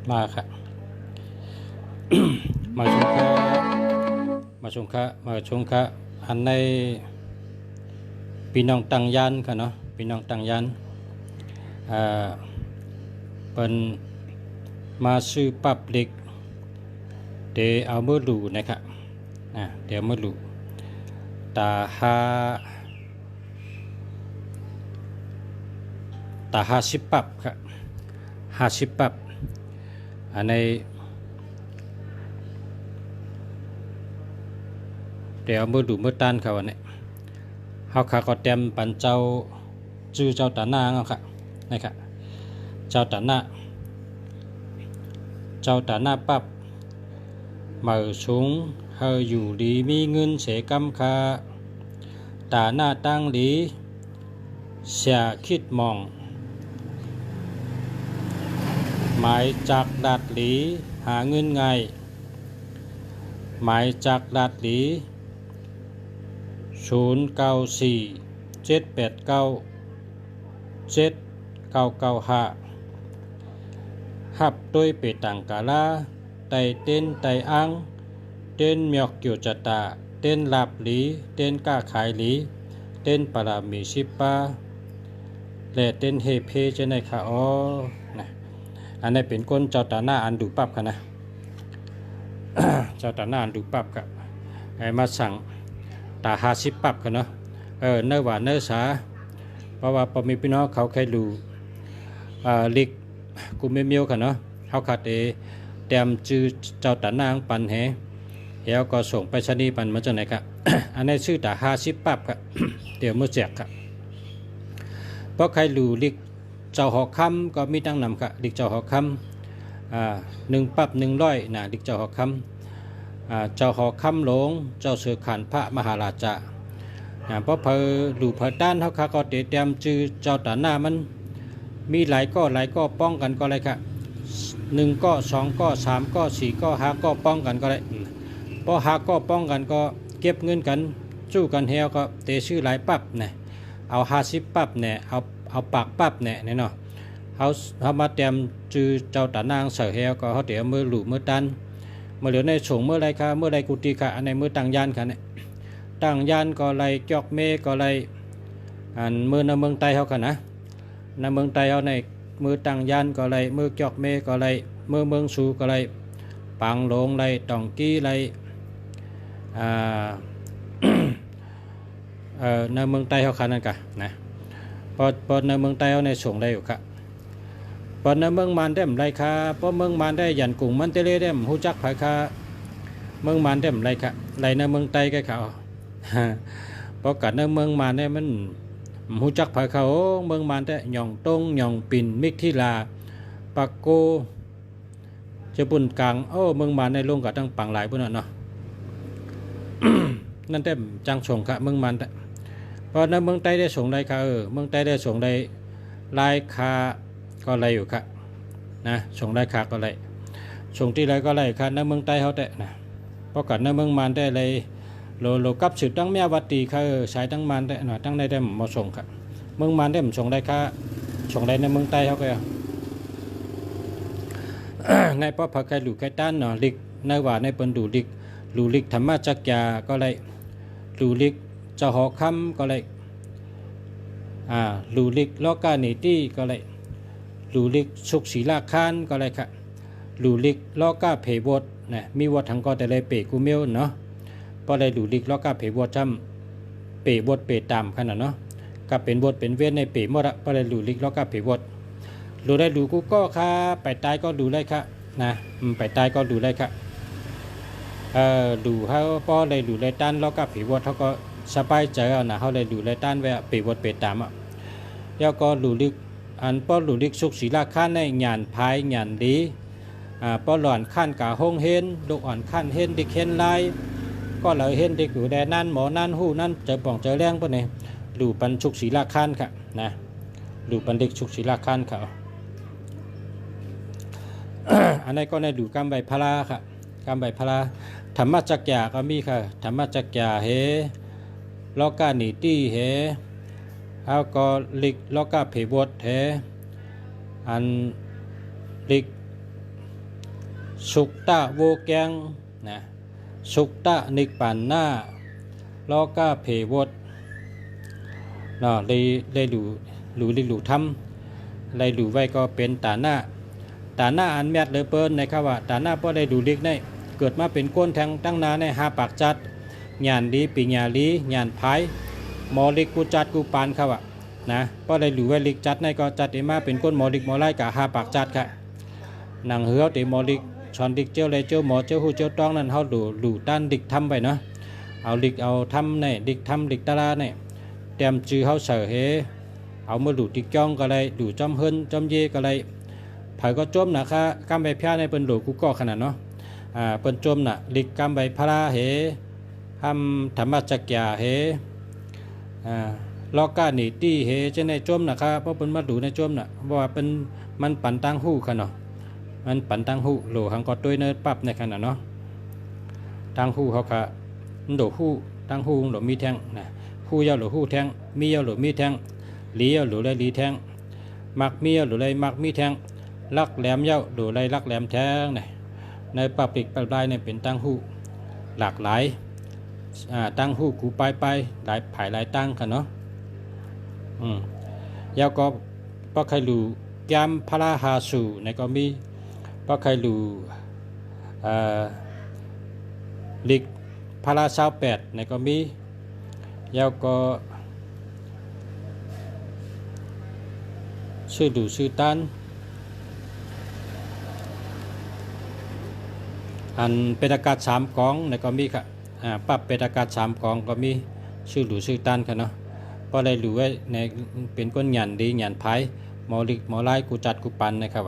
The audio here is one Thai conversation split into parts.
มาค่ะ มาชงคะมาชงคะมาชงคะอันในพี่น้องตังยันค่ะเนาะพี่น้องตังยันเป็นมาซื้อปับเล็กเดี๋ยวเอาเมื่อดูนะครับเดี๋ยวเมื่อดูตาสิบปับครับ50ปับอันในเดี๋ยวเมื่อดูเมื่อตันเขาวันนี้เฮาขาก็เต็มปันเจ้าจื้อเจ้าตาหน้าเอาค่ะนะครับเจ้าตาหน้าปับมาสูงเฮาอยู่ดีมีเงินเสกำคาตาหน้าตั้งดีเสียคิดมองหมายจากดัดหลีหาเงินไงหมายจากดัดหลี0947897995หับด้วยเปตังกาลาไตเต้นไตอังเต้นเมียกเกี่ยวจตาเต้นลาบหลีเต้นก้าขายหลีเต้นปรามีชิปาและเต้นเฮเพจะในค่ะนะอันนี้เป็นก้นเจ้าตาหน้าอันดูปับค่ะนะ เจ้าตาหน้าอันดูปับกับไอ้มาสั่งตา50ปับกันเนาะเนื้อหวานเนื้อสาเพราะว่าพอมีพี่น้องเขาแค่ดูลิกกูไม่เมียวกันเนาะเขาขัดเตรียมจื้อเจ้าตาหน้าปันแล้วก็ส่งไปชนีปันมาจากไหนครับ อันนี้ชื่อตา50ปับครับ เดี๋ยวมื่อแจกครับเพราะใครดูลิกเจ้าหอคำก็มีตั้งนำครับลิกเจ้าหอคำ1ปับ100นะลิกเจ้าหอคำเจ้าหอคำหลงเจ้าเสือขันพระมหาราชาเพราะเพอหลูเพอด้านเขาขาก็เตรียมจื้อเจ้าตาหน้ามันมีหลายก็ป้องกันก็เลยครับ1ก็2ก็3ก็4ก็5ก็ป้องกันก็เลยพอ5ก็ป้องกันก็เก็บเงินกันสู้กันเฮวก็เตะชื่อหลายปับเนี่ยเอา50ปับเนี่ยเอาปากปับเนี่ยเนาะเขามาเตรียมจื้อเจ้าตานางเสือเฮวก็เขาเดี๋ยวมือหลูมือตันเมื่อเหลือในส่งเมื่อไรค่ะเมื่อไรกุฏิค่ะอันในมือตั้งยานค่ะเนี่ยตั้งยานก็ไรจอกเมก็ไรอันมือในเมืองไต้เขาค่ะนะในเมืองไต้เขาในมือตั้งยานก็ไรมือจอกเมก็ไรมือเมืองสูก็ไรปังหลงไรตองกี้ไรในเมืองไต้เขาค่ะนั่นกะนะพอในเมืองไต้เขาในส่งได้อยู่ค่ะพอในเมืองมันได้ไรค่ะพอเมืองมันได้ยันกลุ่มมันเตเล่ได้หูจักไผค่ะเมืองมันได้ไรค่ะไรในเมืองไต้ก็เขาเพราะกัดในเมืองมันได้มันหูจักไผเขาเมืองมันได้หย่องตงหย่องปิ่นมิกทิลาปักโกจะปุ่นกลางเมืองมันได้ลงกับตั้งปังหลายปุ่นเนาะ นั่นได้จังส่งค่ะเมืองมันแต่พอในเมืองไต้ได้ส่งไรค่ะเมืองไต้ได้ส่งไรลายคาก็ไรอยู่ค่ะนะส่งไรคาก็ไรส่งที่ไรก็ไรค่ะในเมืองไต้เขาแต่นะเพราะกัดในเมืองมันได้เลยโลกับสืบตั้งเมียวัดตีค่ะสายตั้งมันได้หน่อยตั้งได้มาส่งค่ะเมืองมันได้ผมส่งไรค่ะส่งไรในเมืองไต้เขาก็ ในเพราะพักไก่หลูไก่ต้านเนาะลิกในว่าในเป็นดูลิกหลูลิกธรรมจักยาก็เลยหลูลิกเจ้าหอคำก็เลยหลูลิกลอกาเนตี้ก็เลยหลูลิกสุกศีลาคานก็เลยค่ะหลูลิกลอกาเพวดนะมีวัดทั้งก็แต่เลยเปกูเมียวเนาะพอได้หลูลิกลอกาเพวดจำเปวดเปตามขนาดเนาะก็เป็นวดเป็นเวียนในเปหมดอะพอได้หลูลิกลอกาเพวดดูได้ดูกูก็ค่ะไปตายก็ดูได้ค่ะนะไปตายก็ดูได้ค่ะดูเขาพอได้ดูได้ต้านแล้วก็ผีวัดเขาก็สบายใจนะเขาได้ดูได้ต้านแวะปีวัดเปตามแล้วก็ดูลึกอันป้อดูลึกสุกศีลาขั้นในหยานพายหยานดีป้อหลอนขั้นกะห้องเฮนลูกอ่อนขั้นเฮนดิเฮนไลก็เลยเฮนดิอยู่แดนนั่นหมอนั่นหู้นั่นเจอป่องเจอแรงปะเนี่ยดูปันสุกศีลาขั้นค่ะนะดูปันเด็กสุกศีลาขั้นค่ะ อันนี้ก็ในดูกำใบพลาค่ะกำใบพลาธรรมจักรยาก็มีค่ะธรรมจักรยาเฮลอกาหนีตี้เฮเอาก็ลิกลอกาเพวดเฮอันลิก สุกตะโวแกงนะสุกตะนิกปันหน้าล้อก้าเพวดเนาะเลยหลูทำเลยหลูไว้ก็เป็นตาหน้าอันแมดเลยเปิ้นในคำว่าตาหน้าเพราะได้ดูลิกได้เกิดมาเป็นก้นแทงตั้งนาในหาปากจัดญาณดีปิญญาลีญาณพายมอลิกกูจัดกูปานเขาอะนะเพราะได้หลูไว้ลิกจัดในก็จัดเอมาเป็นก้นมอลิกมอไล่กับหาปากจัดค่ะหนังเหือตีมอลิกชอนดิกเจ้าเลยเจ้าหมอเจ้าหูเจ้าต้องนั่นเขาหลูต้านดิกทำไปเนาะเอาดิกเอาทำในดิกทำดิกตาลาเนี่ยเตรียมจื้อเขาเสือเฮเอามาหลูดิกจ้องก็เลยหลูจอมเฮินจอมเยก็เลยไผก็จมนะคะกำใบพญาในเป็นหลูกูก็ขนาดเนาะเปิ้นจมน่ะดิกกำใบพระเฮทำธรรมจักรยาเฮลอกก้าหนีตี้เฮจะในจมนะคะเพราะเป็นมาหลูในจมน่ะว่าเป็นมันปั่นตั้งหู้ขนาดมันปั่นตั้งหู้โหลหังก็ตัวเนิร์ปั๊บในขณะเนาะตั้งหู้เขาค่ะโหลหู้ตั้งหู้โหลมีแทงนะหู้ยาวโหลหู้แทงมียาวโหลมีแทงหลียาวโหลไรหลีแทงมักมียาวโหลไรมักมีแทงลักแหลมยาวโหลไรลักแหลมแทงเนี่ยในปับปิกปับลายเนี่ยเป็นตั้งหู้หลากหลายตั้งหู้กูไปหลายผายหลายตั้งค่ะเนาะยาวก็ปะไคลูแกมพระหาสูในก็มีปะไคลูลิกพระชาวแปดในก็มียาวก็ชื่อดูชื่อตันอันเป็นอากาศ3กองในก็มีค่ะปรับเป็นอากาศ3กองก็มีชื่อดูชื่อตันค่ะเนาะพอได้รู้ไว้ในเป็นก้นหยันดีหยันพายมอลิกมอไล่กูจัดกูปันนะครับ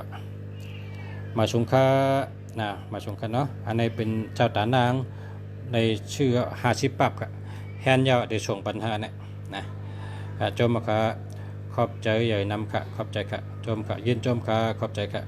มาชงค่ามาชงค่าเนาะอันนี้เป็นเจ้าตานางในชื่อ50ปับค่ะแฮนยาวเดี๋ยวส่งปัญหาเนี่ยนะจมค่ะขอบใจใหญ่นำค่ะขอบใจค่ะจมค่ะยืนจมค่ะขอบใจค่ะ